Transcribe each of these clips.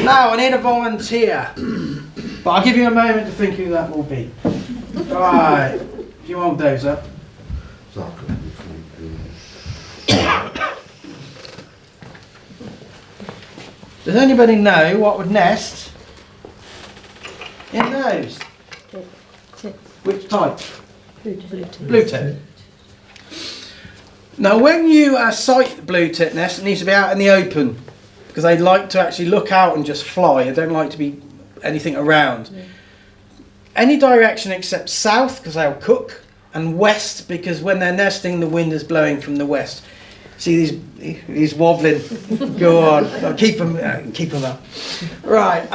Now I need a volunteer, but I'll give you a moment to think who that will be. Right, if you hold those up. Does anybody know what would nest in those? Which type? Blue tip. Now when you sight blue tip nest, it needs to be out in the open because they like to actually look out and just fly. They don't like to be anything around. Yeah. Any direction except south because they'll cook, and west because when they're nesting the wind is blowing from the west. See he's wobbling. Go on, I'll keep them up. Right.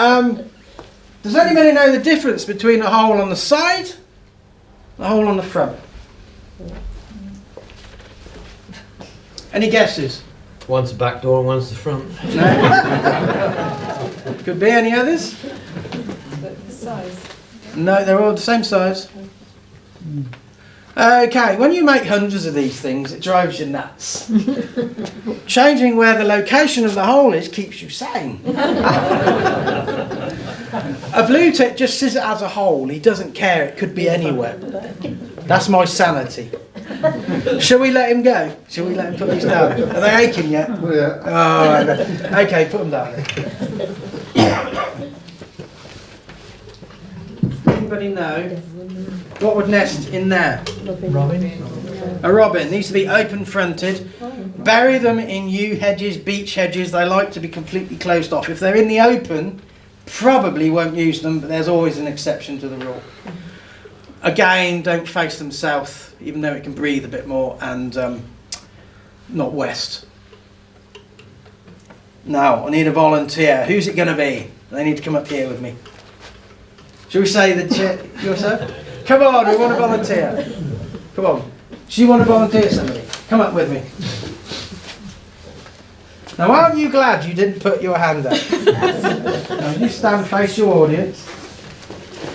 Does anybody know the difference between a hole on the side and a hole on the front? Any guesses? One's the back door and one's the front. No? Could be any others? The size. No, they're all the same size. Okay, when you make hundreds of these things, it drives you nuts. Changing where the location of the hole is keeps you sane. A blue tip just sees it as a hole. He doesn't care. It could be anywhere. That's my sanity. Shall we let him go? Shall we let him put these down? Are they aching yet? Yeah. Oh, okay, put them down then. Anybody know what would nest in there? Robin. A robin. Needs to be open fronted. Bury them in yew hedges, beech hedges. They like to be completely closed off. If they're in the open, probably won't use them, but there's always an exception to the rule. Again, don't face them south, even though it can breathe a bit more, and not west. Now, I need a volunteer. Who's it going to be? They need to come up here with me. Shall we say yourself? Come on, we want a volunteer. Come on. Do you want to volunteer somebody? Come up with me. Now, aren't you glad you didn't put your hand up? Now, you stand face your audience.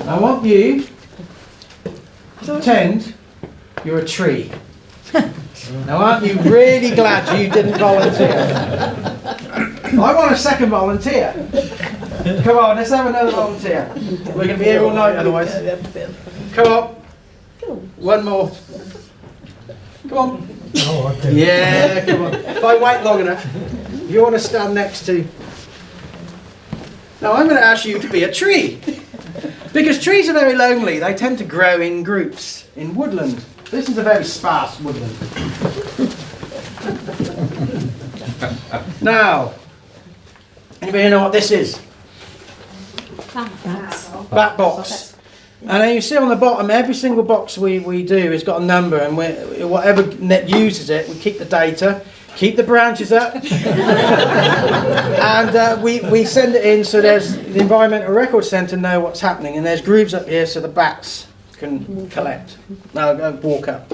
I want you to pretend you're a tree. Now, aren't you really glad you didn't volunteer? I want a second volunteer. Come on, let's have another volunteer. We're going to be here all night otherwise. Come on. One more. Come on. Oh, okay. Yeah, come on. If I wait long enough, you want to stand next to... Now I'm going to ask you to be a tree. Because trees are very lonely. They tend to grow in groups in woodland. This is a very sparse woodland. Now, anybody know what this is? Bat box. And then you see on the bottom, every single box we do has got a number, and whatever net uses it, we keep the data, keep the branches up, and we send it in so there's the Environmental Record Centre know what's happening, and there's grooves up here so the bats can collect. Now go walk up.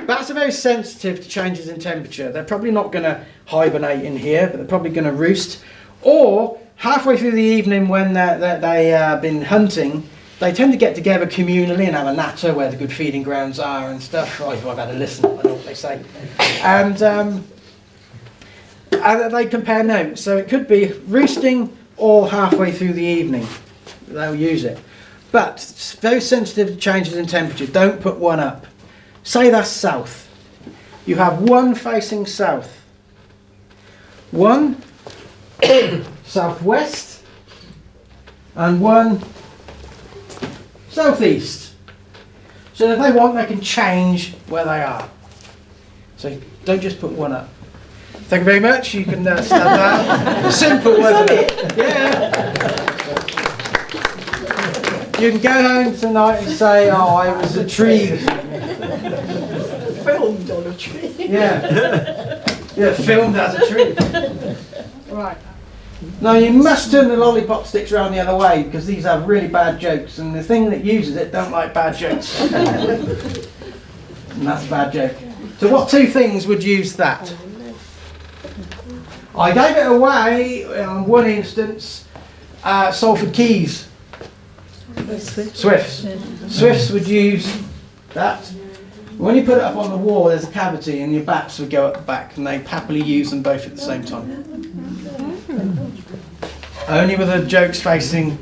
Bats are very sensitive to changes in temperature. They're probably not going to hibernate in here, but they're probably going to roost. Or halfway through the evening when they've been hunting, they tend to get together communally and have a natter where the good feeding grounds are and stuff. Oh, I've had to listen, I know what they say. And they compare notes. So it could be roosting or halfway through the evening. They'll use it. But it's very sensitive to changes in temperature. Don't put one up. Say that's south. You have one facing south. One southwest. And one southeast. So if they want, they can change where they are. So don't just put one up. Thank you very much. You can stand down. Simple, wasn't it? Yeah. You can go home tonight and say, oh, I was a tree. Filmed on a tree. Yeah. Yeah, filmed as a tree. Right. Now you must turn the lollipop sticks around the other way because these have really bad jokes, and the thing that uses it don't like bad jokes. And that's a bad joke. So what two things would use that? I gave it away on one instance, Salford Keys. Swifts. Swifts would use that. When you put it up on the wall, there's a cavity and your bats would go up the back, and they happily use them both at the same time. Only with the jokes facing